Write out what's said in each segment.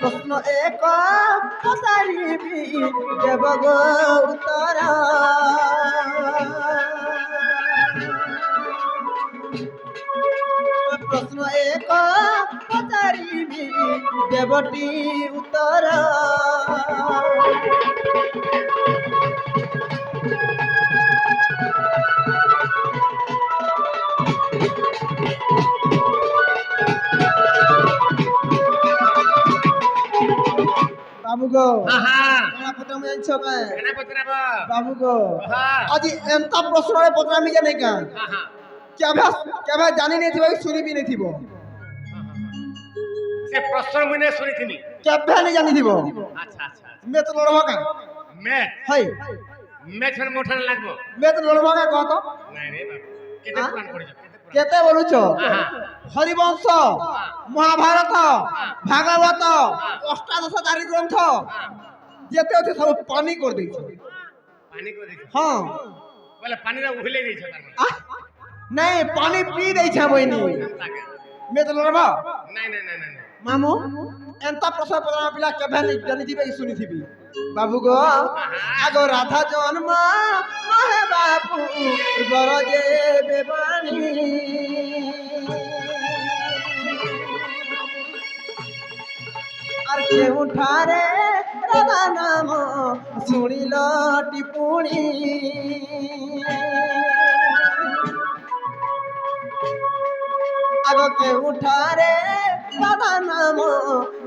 প্রশ্ন এক পচারিবি দেব গো উত্তর প্রশ্ন এক পচারিবি দেবটি উত্তর बाबू गो पत्रम जानिछो बाबू गो आज एंता प्रश्न रे पत्रम जाने का केबे जानि नै थिबो सुनि भी नै थिबो से प्रश्न मुने सुनि थिनी केबे नै जानि थिबो अच्छा अच्छा मैं तो लड़बा का मैं हाय मैं छन मोठन लागबो मैं तो लड़बा का कह तो नहीं रे केते पुराण पढिछ केते बोलुछो हरिवंश महाभारत भागवत अष्टादशधारी ग्रंथ जेते अछि सब पानी कर दै छै पानी को देखो हां बोले पानी रे उहिले दै छ तार नहीं पानी पी दै छै बहिनी मैं तो लड़बा नहीं नहीं नहीं नहीं मामू एंता प्रश्न पचरा पिला केबे नै जानि थिबे कि सुनि थिबी बाबू गो आगो राधा जन्म महे बाबू बरजे बेबानी আর কেউঠারে রাধা নাম শুনিল টিপুণী আগ কেউঠারে রাধা নাম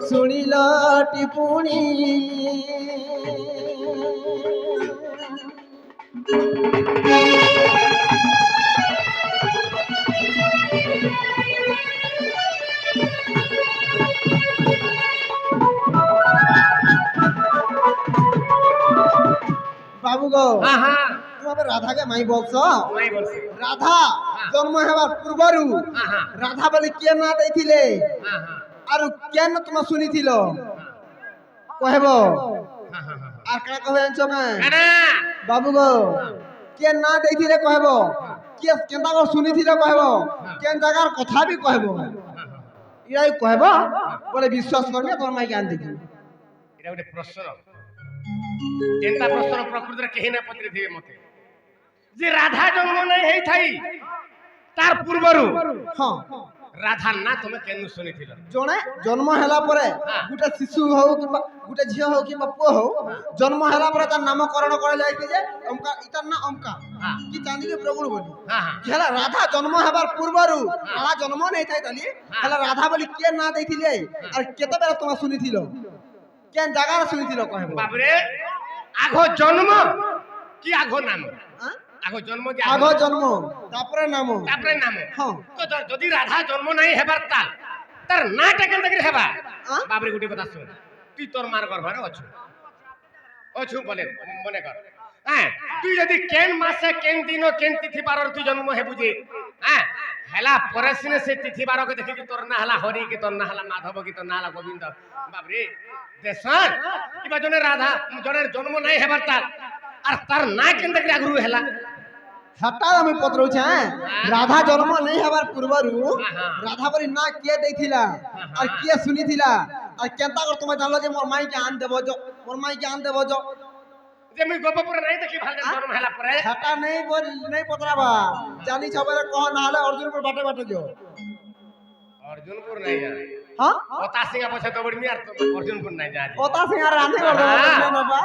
শুনিল টিপুণী बाबू गो তুমি রাধা কে মাই বলছো मैं बोलছি রাধা জন্ম হেবার পূর্বরু রাধা বলে কে না দেইছিলে আর কেন তুমি শুনিছিল কহেব আর কারা কহে জানছো না কানা বাবু গো কে না দেইছিলে কহেব কে কেনটা গো শুনিছিল কহেব কেন জায়গার কথা বি কহেব ইরাই কহেব বলে বিশ্বাস করবে তোর মাই জ্ঞান দেখি এটা ଗୋଟେ ପ୍ରଶ୍ନ ଯେନ୍ତା ପ୍ରଶ୍ନ ପ୍ରକୃତରେ କେହି ନା ପଚାରି ଥିବେ ମତେ ଯେ ରାଧା ଜନ୍ମ ନାହିଁ ହେଇଥାଇ ତାର ପୂର୍ବରୁ হ্যাঁ ରାଧା ନା ତମେ କେନୁ ଶୁଣିଥିଲ জনে জন্ম হেলা পরে গোটে শিশু হও কিংবা গোটে ঝিও হও কিংবা পুଅ হও জন্ম হেলা পরে তার নামকরণ করা যাইছে যে অমকা ইতার না অমকা কি চাঁদিকে প্রগুণ বলি হেলা রাধা জন্ম হেবার পূর্বরু রাধা জন্ম নেই থাই তালি হেলা রাধা বলি কে না দেইছিলে আর কেতে বেলা তোমা শুনিছিল কেন জায়গা শুনিছিল কহেব বাবরে আঘ জন্ম কি আঘ নাম আঘ জন্ম কি আগ জন্ম তারপরে নাম তারপরে নাম হ্যাঁ তো যদি রাধা জন্ম নাই হেবার তার নাটা কেন দেখি হেবা বাবরে গুটি কথা শুন তুই তোর মার গর্ভরে অছু অছু বলে মনে কর হ্যাঁ তুই যদি কেন মাসে কেন দিন কেন তিথি বারর তুই জন্ম হেবু যে হ্যাঁ হেলা পরে সিনে সে তিথি বারকে দেখি কি তোর না হেলা হরি কি তোর না হেলা মাধব কি তোর না হেলা গোবিন্দ বাবরে দেশন ইবা জনে রাধা জনের জন্ম নাই হেবার আর তার না কেন দেখি আগ্রহ হেলা হাটা আমি পত্রউছে রাধা জন্ম নেই হবার পূর্বরু রাধা বলি না কে দেইছিলা আর কে শুনিছিলা আর কেনতা কর তুমি জানলো যে মোর মাইকে আন দেব জ মোর মাইকে আন দেব জ যে মুই গোপপুরে নাই দেখি ভাল জন্ম হেলা পরে হাটা নেই বল নেই পত্রাবা জানি সবারে কহ না হলে অর্জুনপুর বাটে বাটে যাও অর্জুনপুর নাই যা হ্যাঁ ওতা সিংহা পছন্দ দৌড়মি আর অর্জুনপুর নাই যা ওতা সিংহার রাধে করব না বাবা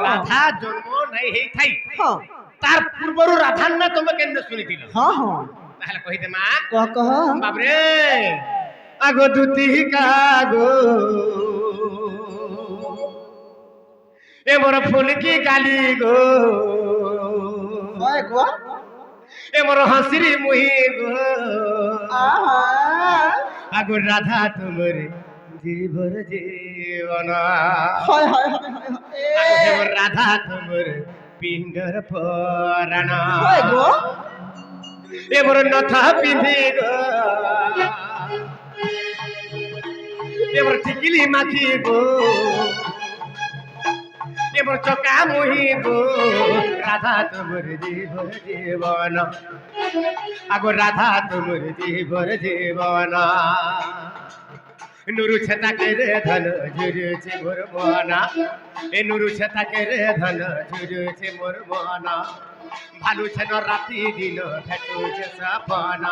রাধা জন্ম নাই হেই থাই হ্যাঁ তার পূর্বরু রাধার না তুমি কেন শুনিছিল হ্যাঁ হ্যাঁ তাহলে কইতে মা কহ কহ বাবরে আগো দুতি কাগো এ মোর ফুল কি গালি গো ওই গো এ মোর হাসিরি মুহি গো আহা আগো রাধা তোমার জীবন জীবন হয় হয় আগো মোর রাধা তোমার পিণ্ডর পরাণ হয় গো এ মোর নথা পিন্ধি গো এ মোর টিকিলি মাখি গো এ মোর চকা মুহি গো রাধা তোমার জীবন জীবন আগো রাধা তোমার জীবন জীবন নুরুছে তাকে রে ধন ঝুরুছে মোর মনা এ নুরুছে তাকে রে ধন ঝুরুছে মোর মনা ভালু ছেন রাতি দিন ভেটুছে সপন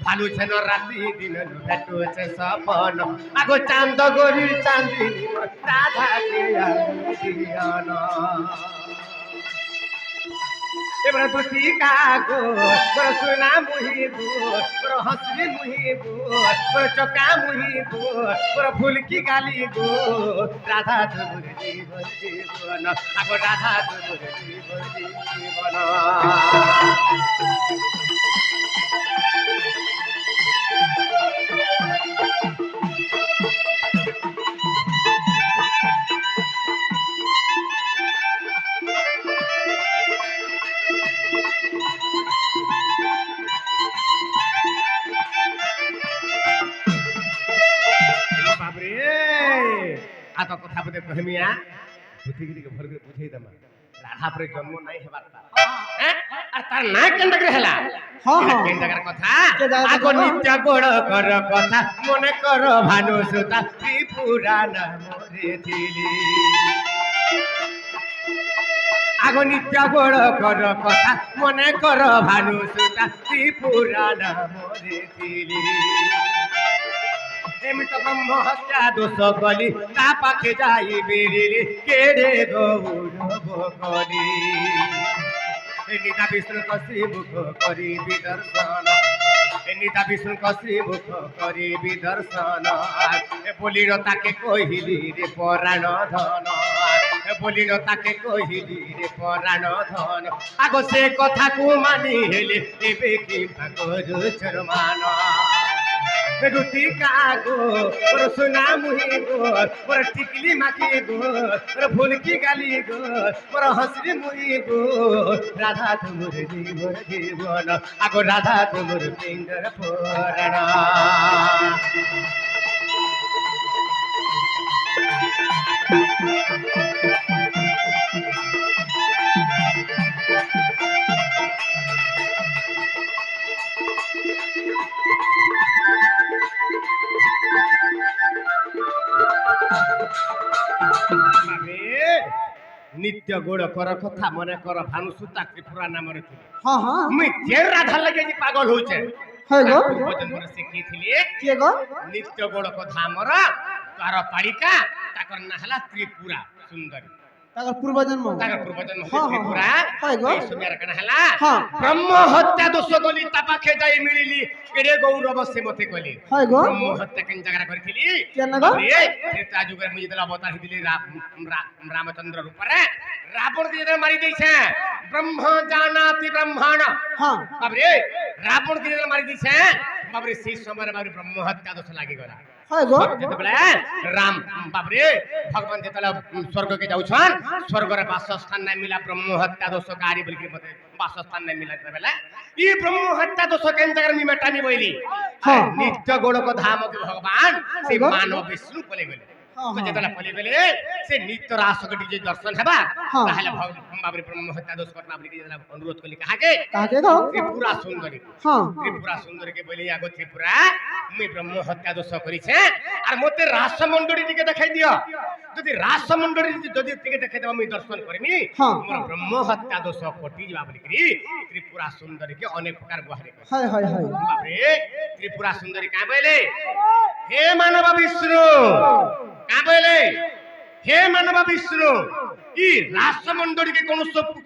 ভালু ছেন রাতি দিন ভেটুছে সপন আগো চাঁদ গরি চাঁদিনী রাধা দিয়ানা এবার দুটি কাগো তোর সোনা মুহিবু তোর হসরি মুহিবু তোর চকা মুহিবু তোর ফুলকি গালি গো রাধা তোর জীবন জীবন আগো রাধা তোর জীবন জীবন আত কথা বলে কহমিয়া বুঝিগিরিকে ভর করে বুঝাই দেমা রাধা পরে জন্ম নাই হেবার তার হ্যাঁ আর তার না কেন করে হেলা কেন জায়গার কথা আগো নিত্য গোড় কর কথা মনে কর ভানু সুতা ত্রিপুরা না মরে দিলি আগো নিত্য গোড় কর কথা মনে কর ভানু সুতা ত্রিপুরা না মরে দিলি এমনি তো ব্রহ্ম হত্যা দোষ গলি তা পাখে যাই বেরিলি কেড়ে গৌরব গলি নিতা বিষ্ণু কশ্রী মুখ করি বিদর্শন নিতা বিষ্ণু কশ্রী মুখ করি বিদর্শন বলিল তাকে কহিলি রে পরাণ ধন বলিল তাকে কহিলি রে পরাণ ধন আগ সে কথা কু মানি হেলে এবে কি করুছ মান রুটি কাগো ওর সোনা মুহি গো ওর টিকলি মাখি গো ওর ফুলকি গালি গো ওর হসরি মুহি গো রাধা তোমর জীবন জীবন আগো রাধা তোমর পিঙ্গর পুরাণ নিত্য গোড় কর কথা মনে কর ভানু সুতা ত্রিপুরা নামরে ଥିଲି হ্যাঁ হ্যাঁ মুই যে রাধা লাগে যে পাগল হইছে হ্যাঁ গো ভজনরে শিখিଥିଲି কে গো নিত্য গোড় কথা আমার তার পাড়িকা তাকর না হলা ত্রিপুরা সুন্দরী তাকর পূর্বজন্ম তাকর পূর্বজন্ম হ্যাঁ, ত্রিপুরা হ্যাঁ গো। এই সময়ের কেন হলা হ্যাঁ। ব্রহ্ম হত্যা দোষ গলি তাপাখে যাই মিলিলি কেড়ে গৌরব সে মতে কলি হ্যাঁ গো। ব্রহ্ম হত্যা কেন জায়গা করিছিলি কেন গো? ত্রেতা যুগের মুই যেতলা অবতার হইছিলি রামচন্দ্র রূপরে রাবণ কে যেতলা মারি দিয়েছে ব্রহ্ম জানাতি ব্রহ্মাণ হ্যাঁ বাবরে রাবণ কে যেতলা মারি দিয়েছে বাবরে সেই সময়ের বাবরে ব্রহ্ম হত্যা দোষ লাগি গলা হ্যাঁ গো যেতবেলে রাম বাবরে ভগবান যেতলা স্বর্গকে যাউছন স্বর্গর বাসস্থান নাই মিলা ব্রহ্ম হত্যা দোষকারী বলি মতে বাসস্থান নাই মিলা যেতবেলে ই ব্রহ্ম হত্যা দোষ কেন জায়গার মি মেটামি বইলি হ্যাঁ। নিত্য গোড়ক ধামকে ভগবান সেই গো। মানব বিষ্ণু বলে গেলে হ্যাঁ, হ্যাঁ। যেতবেলে বলে গেলে সে নিত্য রাসকটি যে দর্শন হেবা হ্যাঁ। তাহলে ভগবান বাবরে ব্রহ্ম হত্যা দোষ করনা বলি যেতবেলে অনুরোধ কলি কাহাকে কাকে গো ত্রিপুরা সুন্দরী হ্যাঁ ত্রিপুরা সুন্দরীকে বলি আগো ত্রিপুরা মুই ব্রহ্ম হত্যা দোষ করিছে আর মতে রাসমণ্ডলী দিকে দেখাই দিও যদি রাসমণ্ডলী যদি দিকে দেখাই দেব আমি দর্শন করিনি হ্যাঁ। মোর ব্রহ্ম হত্যা দোষ কটি যাবা বলি করি ত্রিপুরা সুন্দরীকে অনেক প্রকার গুহারি করে হয় হয় হয় বাপরে ত্রিপুরা সুন্দরী কা বলে হে মানব বিষ্ণু কা বলে হে মানব বিষ্ণু ই রাসমণ্ডলীকে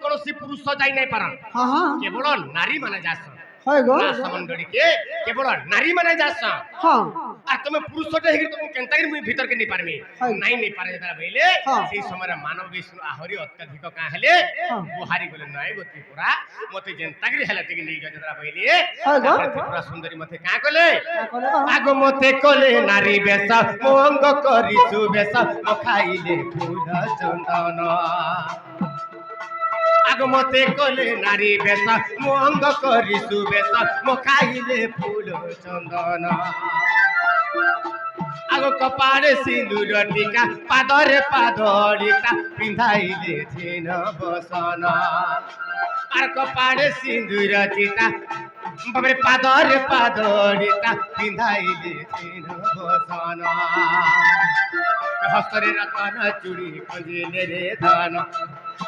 কোনসি পুরুষ যাই নাই পারা হ্যাঁ হ্যাঁ কেবল নারী মানে যাস হয় গো রাসমণ্ডলীকে কেবল নারী মানে যাস হ্যাঁ আর তুমি পুরুষটা হেগি তুমি কেনতাগি মুই ভিতরকে নি পারমি হয়। নাই নি পারে যেটা বইলে হ্যাঁ। সেই সময় মানব বিষ্ণু আহরি অত্যাধিক কা হেলে হ্যাঁ। বুহারি বলে নাই গো ত্রিপুরা মতে যেনতাগি হেলে টিকি নেই যেটা বইলে হয় গো। ত্রিপুরা সুন্দরী মতে কা কলে কাকলে গো আগো মতে কলে নারী বেশ মঙ্গ করিছু বেশ খাইলে ফুল চন্দন আগমতে কলে নারী বেশ মঙ্গ করিছু বেশ খাইলে ফুল চন্দন আগ কপালে সিঁদুর টিকা পাদরে পাদরিতা পিন্ধাইলে ছিন বসন আর কপালে সিঁদুর চিতা বাবরে পাদরে পাদরিতা পিন্ধাইলে ছিন ভূষণ হস্তরে রতন চুড়ি খঞ্জিলে রে ধন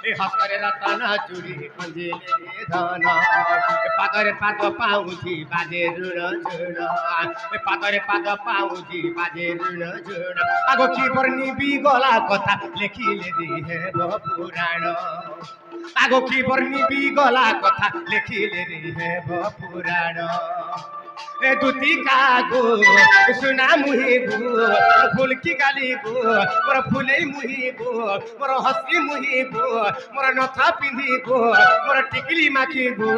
এই হস্তরে রতন চুড়ি খঞ্জিলে রে ধন পাদরে পাদ পাউছি বাজে ঋণ ঝুণ পাদরে পাদ পাউছি বাজে ঋণ ঝুণ আগো কি বর্ণিবি গলা কথা লেখিলে দিহেব পুরাণ আগো কি বর্ণিবি গলা কথা লেখিলে দিহেব পুরাণ এ দুটি কাগো সুনা মুহি গো ফুল কি গালি গো মোর ফুলে মুহি গো মোর হসি মুহি গো মোর নথা পিন্ধি গো মোর টিকলি মাখি গো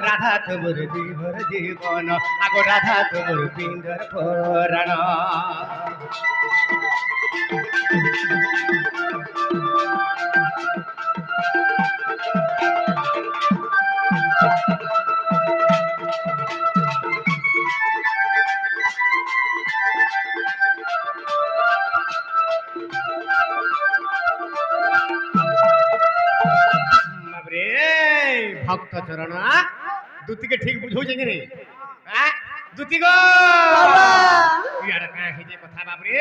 রাধা তোমর জীবর জীবন আগো রাধা তোমর পিন্দর পুরাণ বাবরে ভক্ত চরণ দুতিকে ঠিক বুঝাউছে কি রে হ্যাঁ দুতি গো ইয়ার কাঁ হেজে কথা বাবরে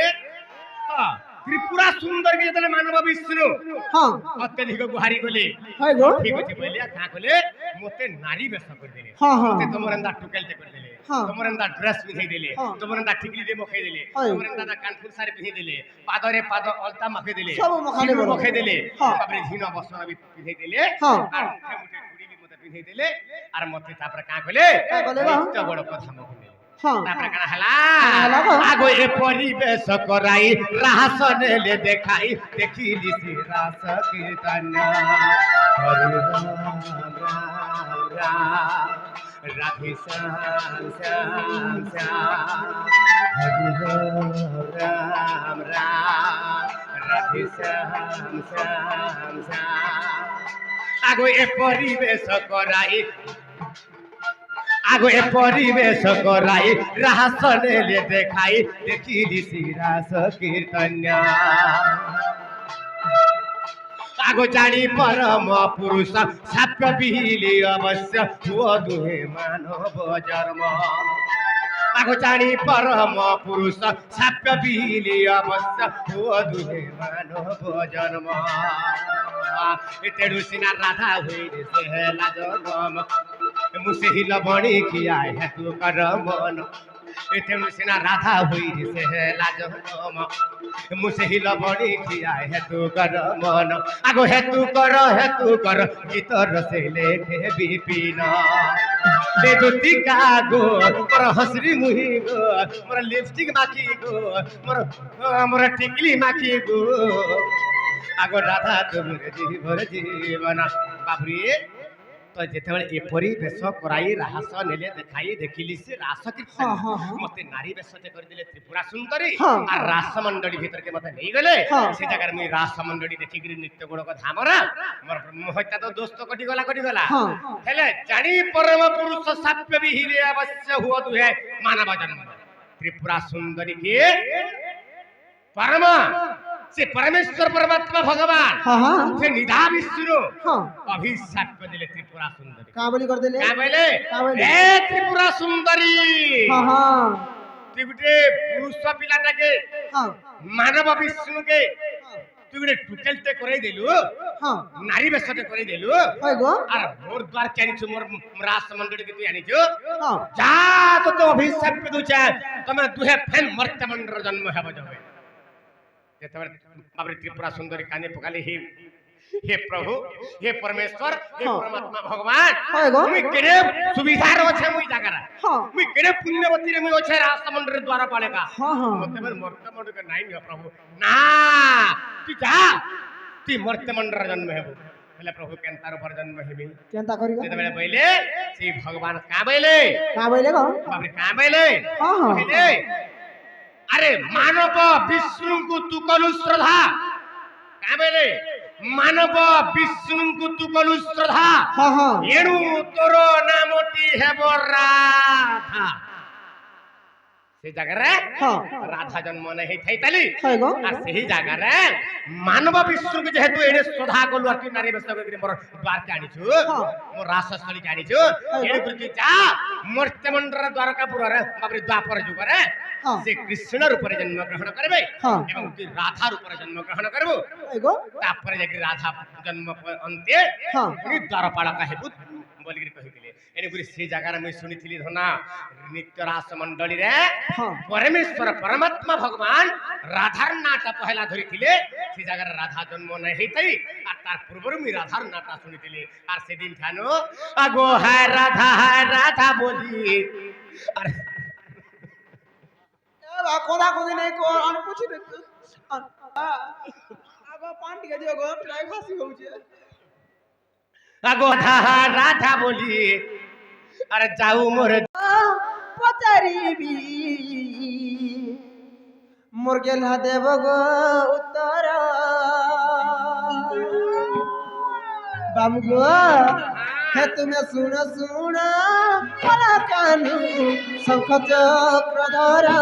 ত্রিপুরা সুন্দর কে যেতলে মানব বিষ্ণু হ্যাঁ অত্যধিক গুহারি গলে হয় গো ঠিক আছে বলে কাঁ কলে মতে নারী বেশ করে দেলে হ্যাঁ হ্যাঁ মতে তোমার এন্দা টুকেলতে করে দেলে হ্যাঁ। তোমার এন্দা ড্রেস পিঁধাই দেলে হ্যাঁ। তোমার এন্দা ঠিকলি দিয়ে মুখাই দেলে হয়। তোমার এন্দা কানপুর সারি পিঁধাই দেলে পাদরে পাদ অলতা মাখে দেলে সব মাখালে সিঁদুর বলো। মুখে দেলে হ্যাঁ। তারপরে ঝিন বস্ত্র পিঁধাই দেলে হ্যাঁ। আর মুখে মুখে চুড়ি বি মতে পিঁধাই দেলে আর মতে তারপরে কাঁ কলে কাঁ কলে গো? এত বড় কথা মুখে দেলে হ্যাঁ তারপরে কানা হেলা হেলা গো? আগো এ পরিবেশ করাই রাস নেলে দেখাই দেখিলি শ্রী রাস কীর্তন হরি রাম রাম রাম রাধে শ্যাম শ্যাম শ্যাম হরি রাম রাম রাধে শ্যাম শ্যাম শ্যাম আগো এ পরিবেশ করাই আগো এ পরিবেশ করাই রাস নেলে দেখাই দেখিলি শ্রী রাস কীর্তন আগো জানি পরম পুরুষ সাপ্য বিহিলি অবশ্য ও দুহে মানব জন্ম আগো জানি পরম পুরুষ সাপ্য বিহিলি অবশ্য ও দুহে মানব জন্ম তেড়ু সিনা রাধা হইলে সে হেলা জগম মুসে হিল বণি খিয়া হেতু কর মন তেণু সিনা রাধা হইলে সে হেলা জগম মুসে হিল বণি খিয়া হেতু কর মন আগো হেতু কর গীতর সে লেখে বিপিন রে দুটি কাগো মোর হসরি মুহি গো মোর লিপস্টিক মাখি গো মোর টিকলি মাখি গো আগো রাধা তোমর জীবর জীবন বাবরি তো যেতବେଳେ এপরি বেশ করাই রাস নেলে দেখাই দেখিলি সে রাস কীর্তন হ্যাঁ, হ্যাঁ, হ্যাঁ। মতে নারী বেশতে করিদেলে ত্রিপুরা সুন্দরী হ্যাঁ। আর রাস মন্ডলী ভিতরকে মতে নেই গলে হ্যাঁ। সে জায়গার মুই রাস মন্ডলী দেখিকি নৃত্য গুড়ক ধামরা মোর মোহটা তো দোস্ত কটি গলা হ্যাঁ। হেলে জানি পরম পুরুষ সাপ্য বিহিলে অবশ্য হুয়া দুহে মানব জন্ম ত্রিপুরা সুন্দরী কে পরম से परमेश्वर परमात्मा भगवान हाँ हाँ से निधा विष्णु हाँ अभिशाप कर दिले त्रिपुरा सुंदरी का बोली कर देले क्या बोले का बोले? ए त्रिपुरा सुंदरी हाँ हाँ তুই গুটে পুরুষ পিলাটাকে हाँ মানব বিষ্ণু কে তুই গুটে টুকেলতে করে দিলু हाँ নারী বেশতে করে দিলু হয় গো আর মোর দ্বার চানিছু মোর রাস মন্ডলী কে তুই আনিছু हाँ যা তো অভিশাপ পে দুচা তুমি দুহে ফেন মর্ত্যমন্ডর জন্ম হেব যাবে যেতবার বাবরে ত্রিপুরা সুন্দরী কানে পকালে हे प्रभु हे परमेश्वर हे हाँ। परमात्मा भगवान হয় গো मुई केड़े सुविधार আছে মুই জাগারা हाँ मुई केड़े पुण्यवती रे मुई আছে रास मंदिर द्वारा पालेगा हाँ हाँ मते मन मर्त्य मंडर के नाही नियो प्रभु ना तू जा तू मर्त्य मंडर जन्म हेबो हेले प्रभु केनतार ऊपर जन्म हेबी केनता करिगा जेते पहिले से भगवान का बैले का बोले गो बाबरे का बैले हाँ हाँ पहिले अरे मानव विष्णु को तू कलु श्रद्धा का बैले मानव विष्णु को तू कलु श्रद्धा हाँ हाँ एणु तोर नामटी हेब राधा ସେ ଜାଗାରେ ହଁ ରାଧା ଜନ୍ମ ନେଇ ଥାଇତାଲି হয় গো আর সেই জায়গারে মানব বিষ্ণুকে যেহেতু এনে শ্রদ্ধা কলু আর তুই নারী বেশ করে মোর দ্বারকে আনিছু মোর রাসস্থলীকে আনিছু এর প্রতি যা মর্ত্যমন্ডর দ্বারকাপুরের বাবরে দ্বাপর যুগরে সে কৃষ্ণ রূপে জন্মগ্রহণ করবে এবং তুই রাধা রূপে জন্মগ্রহণ করব হয় গো তারপরে যাকে রাধা জন্ম অন্তে উনি দ্বারপালকা হেবু বলিকি কহিলে এনে সেই জায়গার আমি শুনিছিলি ধনা নিত্য রাস মন্ডলী রে পরমেশ্বর পরমাত্মা ভগবান রাধার নাটা পহলা ধরিছিলে সেই জায়গার রাধা জন্ম নাই হইতাই আর তার পূর্বরু আমি রাধার নাটা শুনিছিলি আর সেদিন ঠানো আগো হায় রাধা বলি আর এ কোদা কোদি নাই কো আন পুছি দে আগো পান টিকে দিও গো প্রায় ফাসি হউছে আগো রাধা বলি আরে যাও মোরে পচারিবি মোর গেলা দেব গো উত্তর বাবু গো হে তুমি শুন শুন পলা কানু শঙ্খ চক্র ধরা